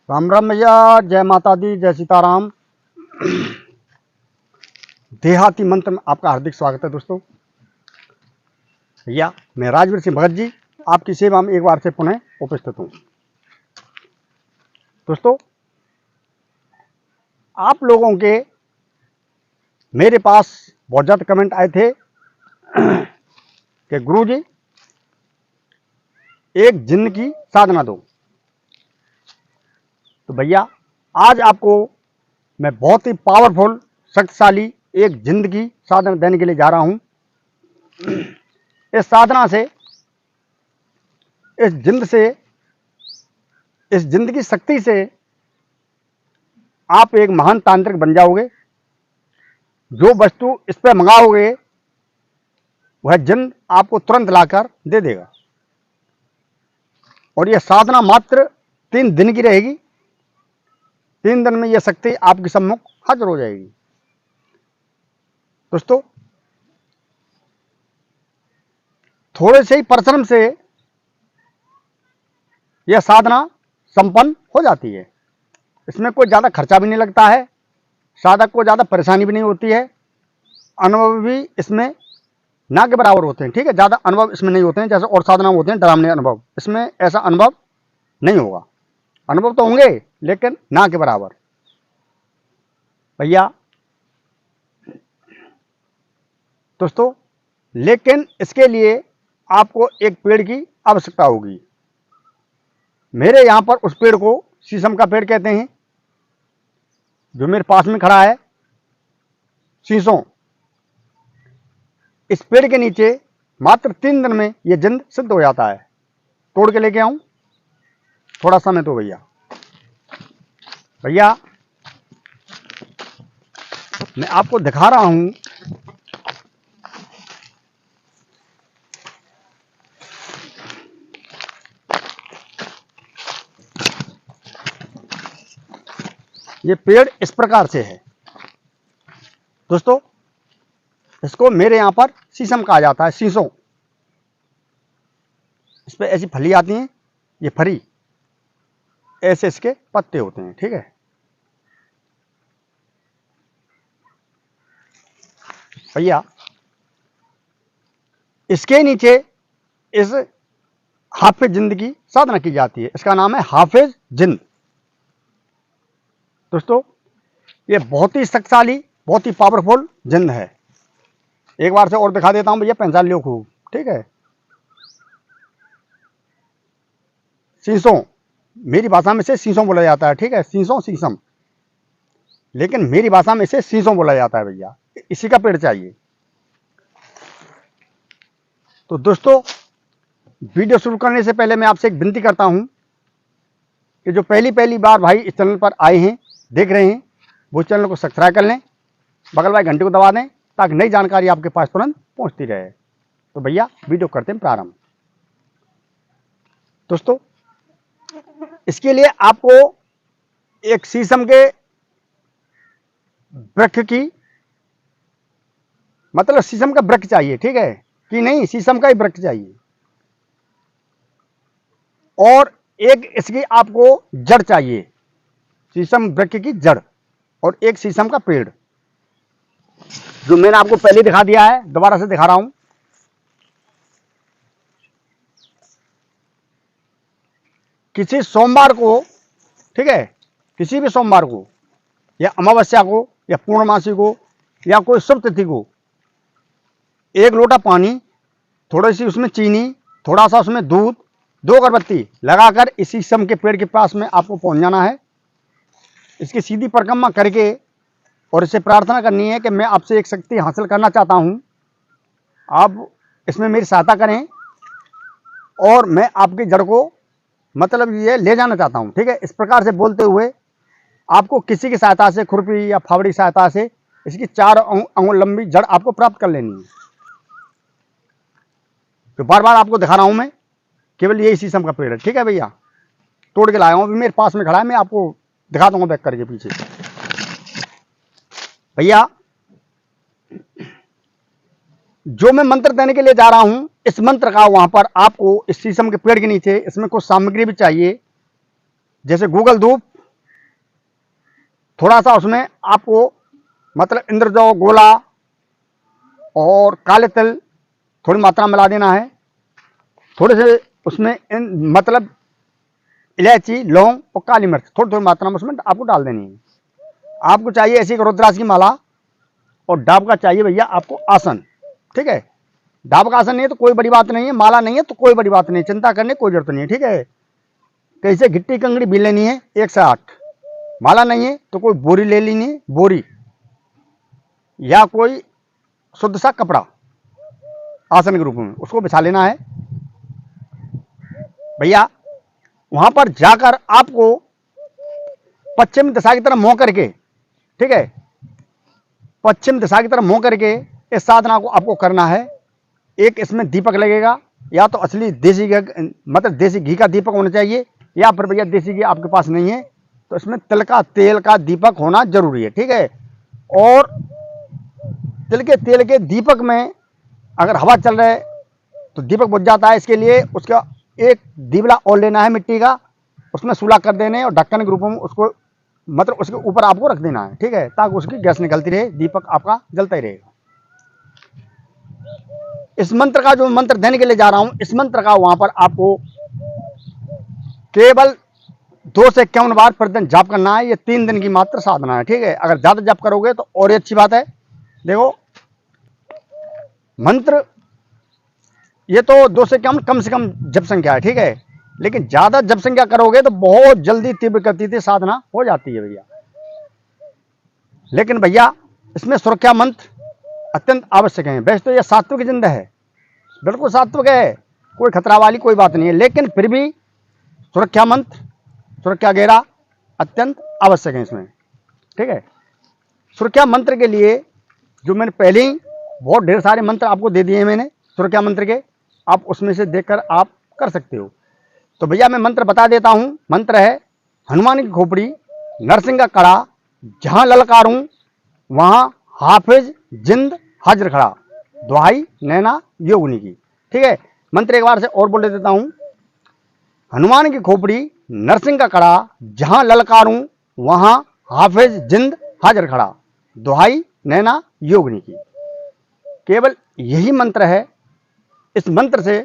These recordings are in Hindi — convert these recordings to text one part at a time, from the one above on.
राम राम भैया, जय माता दी, जय सीताराम। देहाती मंत्र में आपका हार्दिक स्वागत है दोस्तों। भैया मैं राजवीर सिंह भगत जी आपकी सेवा में एक बार से पुनः उपस्थित हूँ। दोस्तों, आप लोगों के मेरे पास बहुत ज़्यादा कमेंट आए थे कि गुरुजी एक जिन्न की साधना दो। तो भैया आज आपको मैं बहुत ही पावरफुल, शक्तिशाली एक जिंद की साधना देने के लिए जा रहा हूं। इस साधना से, इस जिंद की शक्ति से आप एक महान तांत्रिक बन जाओगे। जो वस्तु इस पर मंगाओगे वह जिंद आपको तुरंत लाकर दे देगा। और यह साधना मात्र 3 दिन की रहेगी। 3 दिन में यह शक्ति आपके सम्मुख हाजिर हो जाएगी। दोस्तों, थोड़े से ही परिश्रम से यह साधना संपन्न हो जाती है। इसमें कोई ज़्यादा खर्चा भी नहीं लगता है, साधक को ज़्यादा परेशानी भी नहीं होती है, अनुभव भी इसमें ना के बराबर होते हैं। ठीक है, ज़्यादा अनुभव इसमें नहीं होते हैं जैसे और साधना होते हैं डरावने अनुभव। इसमें ऐसा अनुभव नहीं होगा। अनुभव तो होंगे लेकिन ना के बराबर। भैया दोस्तों, लेकिन इसके लिए आपको एक पेड़ की आवश्यकता होगी। मेरे यहाँ पर उस पेड़ को शीशम का पेड़ कहते हैं, जो मेरे पास में खड़ा है शीशों। इस पेड़ के नीचे मात्र 3 दिन में यह जिंद सिद्ध हो जाता है। तोड़ के लेके आऊं? थोड़ा समय दो भैया। भैया मैं आपको दिखा रहा हूं। ये पेड़ इस प्रकार से है दोस्तों। इसको मेरे यहां पर शीशम कहा जाता है, शीशों। इस पे ऐसी फली आती हैं, ये फरी, ऐसे इसके पत्ते होते हैं। ठीक है, भैया इसके नीचे इस हाफिज जिंद की साधना की जाती है। इसका नाम है हाफिज जिंद। दोस्तों, ये बहुत ही शक्तिशाली, बहुत ही पावरफुल जिंद है। एक बार से और दिखा देता हूं भैया, पहचान लियो खूब। ठीक है, शीशों मेरी भाषा में इसे शीशों बोला जाता है। ठीक है, शीशों, शीशम, लेकिन मेरी भाषा में इसे शीशों बोला जाता है। भैया इसी का पेड़ चाहिए। तो दोस्तों, वीडियो शुरू करने से पहले मैं आपसे एक विनती करता हूं कि जो पहली बार भाई इस चैनल पर आए हैं, देख रहे हैं, वो चैनल को सब्सक्राइब कर लें, बगल वाले घंटे को दबा दें, ताकि नई जानकारी आपके पास तुरंत पहुंचती रहे। तो भैया वीडियो करते हैं प्रारंभ। दोस्तों, इसके लिए आपको एक शीशम के वृक्ष की, मतलब शीशम का वृक्ष चाहिए। ठीक है कि नहीं, शीशम का ही वृक्ष चाहिए। और एक इसकी आपको जड़ चाहिए, शीशम वृक्ष की जड़, और एक शीशम का पेड़, जो मैंने आपको पहले दिखा दिया है, दोबारा से दिखा रहा हूं। किसी सोमवार को, ठीक है, किसी भी सोमवार को या अमावस्या को या पूर्णमासी को या कोई शुभ तिथि को 1 लोटा पानी, थोड़ी सी उसमें चीनी, थोड़ा सा उसमें दूध, 2 अगरबत्ती लगाकर इस शीशम के पेड़ के पास में आपको पहुंच जाना है। इसकी सीधी परिक्रमा करके और इससे प्रार्थना करनी है कि मैं आपसे एक शक्ति हासिल करना चाहता हूं, आप इसमें मेरी सहायता करें और मैं आपकी जड़ को, मतलब ये ले जाना चाहता हूं। ठीक है, इस प्रकार से बोलते हुए आपको किसी की सहायता से, खुरपी या फावड़ी सहायता से इसकी 4 अंगुल लंबी जड़ आपको प्राप्त कर लेनी है। तो बार बार आपको दिखा रहा हूं मैं, केवल यही शीशम का पेड़ है। ठीक है भैया, तोड़ के लाया हूं, अभी मेरे पास में खड़ा है, मैं आपको दिखा दूंगा बैक करके पीछे। भैया जो मैं मंत्र देने के लिए जा रहा हूं, इस मंत्र का वहां पर आपको इस शीशम के पेड़ के नीचे इसमें कुछ सामग्री भी चाहिए, जैसे गूगल धूप, थोड़ा सा उसमें आपको मतलब इंद्रजौ, गोला और काले तिल थोड़ी मात्रा में मिला देना है। थोड़े से उसमें मतलब इलायची, लौंग और काली मिर्च थोड़ी थोड़ी मात्रा में उसमें आपको डाल देनी है। आपको चाहिए ऐसी रुद्राक्ष की माला, और डाब का चाहिए भैया आपको आसन। ठीक है, डाब का आसन नहीं है तो कोई बड़ी बात नहीं है, माला नहीं है तो कोई बड़ी बात नहीं, चिंता करने की कोई जरूरत नहीं है। ठीक है, कैसे गिट्टी कंगड़ी भी लेनी है 1 से 8। माला नहीं है तो कोई बोरी ले लेनी है, बोरी या कोई शुद्ध सा कपड़ा आसन के रूप में उसको बिछा लेना है भैया। वहां पर जाकर आपको पश्चिम दिशा की तरफ मुंह करके, ठीक है, पश्चिम दिशा की तरफ मुंह करके इस साधना को आपको करना है। एक इसमें दीपक लगेगा, या तो असली देसी मतलब देसी घी का दीपक होना चाहिए, या फिर भैया देसी घी आपके पास नहीं है तो इसमें तेल का दीपक होना जरूरी है। ठीक है, और तेल के दीपक में अगर हवा चल रहा है तो दीपक बुझ जाता है। इसके लिए उसका एक दीवला और लेना है मिट्टी का, उसमें सूला कर देने और ढक्कन के रूप में उसको मतलब उसके ऊपर आपको रख देना है। ठीक है, ताकि उसकी गैस निकलती रहे, दीपक आपका जलता ही रहेगा। इस मंत्र का जो मंत्र देने के लिए जा रहा हूं, इस मंत्र का वहां पर आपको केवल 2 से 51 बार प्रतिदिन जाप करना है। ये 3 दिन की मात्र साधना है। ठीक है, अगर ज्यादा जाप करोगे तो और ही अच्छी बात है। देखो मंत्र ये तो 2 से कम से कम जप संख्या है। ठीक है, लेकिन ज्यादा जप संख्या करोगे तो बहुत जल्दी तीव्र गति से साधना हो जाती है भैया। लेकिन भैया इसमें सुरक्षा मंत्र अत्यंत आवश्यक है। वैसे तो यह सात्विक जिंद है, बिल्कुल सात्विक है, कोई खतरा वाली कोई बात नहीं है, लेकिन फिर भी सुरक्षा मंत्र, सुरक्षा घेरा अत्यंत आवश्यक है इसमें। ठीक है, सुरक्षा मंत्र के लिए जो मैंने पहले ही बहुत ढेर सारे मंत्र आपको दे दिए हैं मैंने सुरक्षा मंत्र के, आप उसमें से देखकर आप कर सकते हो। तो भैया मैं मंत्र बता देता हूं। मंत्र है हनुमान की खोपड़ी, नरसिंह का कड़ा, जहां ललकारूं वहां हाफिज जिंद हाजिर खड़ा, दुहाई नैना योगिनी की। ठीक है, मंत्र एक बार से और बोल देता हूं। हनुमान की खोपड़ी, नरसिंह का कड़ा, जहां ललकारूं वहां हाफिज जिंद हाजिर खड़ा, दुहाई नैना योगिनी की। केवल यही मंत्र है। इस मंत्र से,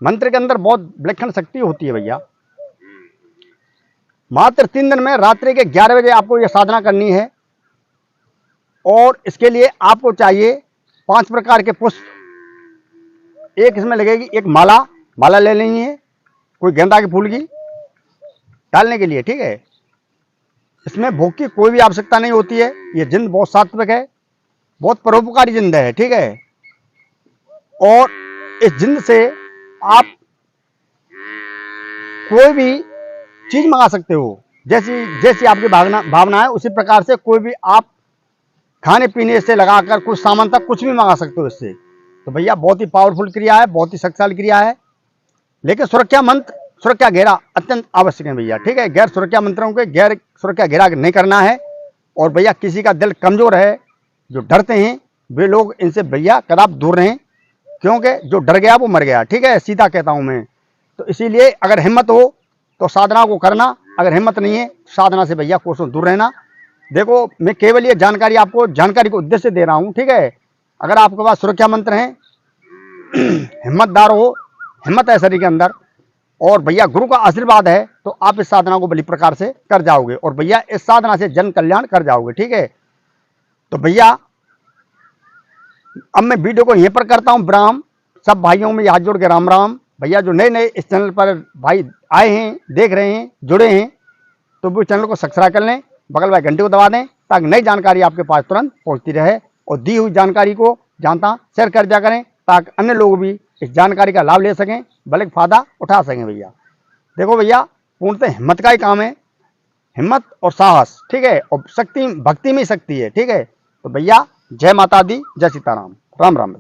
मंत्र के अंदर बहुत विलक्षण शक्ति होती है भैया। मात्र 3 दिन में रात्रि के 11 बजे आपको यह साधना करनी है, और इसके लिए आपको चाहिए 5 प्रकार के पुष्प। एक इसमें लगेगी एक माला ले लेनी है, कोई गेंदा के फूल की डालने के लिए। ठीक है, इसमें भोग की कोई भी आवश्यकता नहीं होती है। ये जिंद बहुत सात्विक है, बहुत परोपकारी जिंद है। ठीक है, और इस जिंद से आप कोई भी चीज मंगा सकते हो, जैसी आपकी भावना है उसी प्रकार से कोई भी आप खाने पीने से लगाकर कुछ सामान तक कुछ भी मंगा सकते हो इससे। तो भैया बहुत ही पावरफुल क्रिया है, बहुत ही शक्तिशाली क्रिया है। लेकिन सुरक्षा मंत्र, सुरक्षा घेरा अत्यंत आवश्यक है भैया। ठीक है, गैर सुरक्षा मंत्रों के गैर सुरक्षा घेरा नहीं करना है। और भैया किसी का दिल कमजोर है, जो डरते हैं वे लोग इनसे भैया कदाप दूर रहें, क्योंकि जो डर गया वो मर गया। ठीक है, सीधा कहता हूं मैं। तो इसीलिए अगर हिम्मत हो तो साधना को करना, अगर हिम्मत नहीं है साधना से भैया कोसों दूर रहना। देखो मैं केवल ये जानकारी आपको जानकारी के उद्देश्य से दे रहा हूं। ठीक है, अगर आपके पास सुरक्षा मंत्र हैं, हिम्मतदार हो, हिम्मत है शरीर के अंदर, और भैया गुरु का आशीर्वाद है, तो आप इस साधना को बड़ी प्रकार से कर जाओगे, और भैया इस साधना से जन कल्याण कर जाओगे। ठीक है, तो भैया अब मैं वीडियो को यहीं पर करता हूं विराम। सब भाइयों में हाथ जोड़ के राम राम। भैया जो नए नए इस चैनल पर भाई आए हैं, देख रहे हैं, जुड़े हैं, तो वो चैनल को सब्सक्राइब कर लें, बगल वाले घंटे को दबा दें, ताकि नई जानकारी आपके पास तुरंत पहुंचती रहे। और दी हुई जानकारी को जानता शेयर कर दिया करें, ताकि अन्य लोग भी इस जानकारी का लाभ ले सकें, बल्कि फायदा उठा सकें भैया। देखो भैया पूर्णतः हिम्मत का ही काम है, हिम्मत और साहस। ठीक है, और शक्ति भक्ति में शक्ति है। ठीक है, तो भैया जय माता दी, जय सीताराम, राम राम।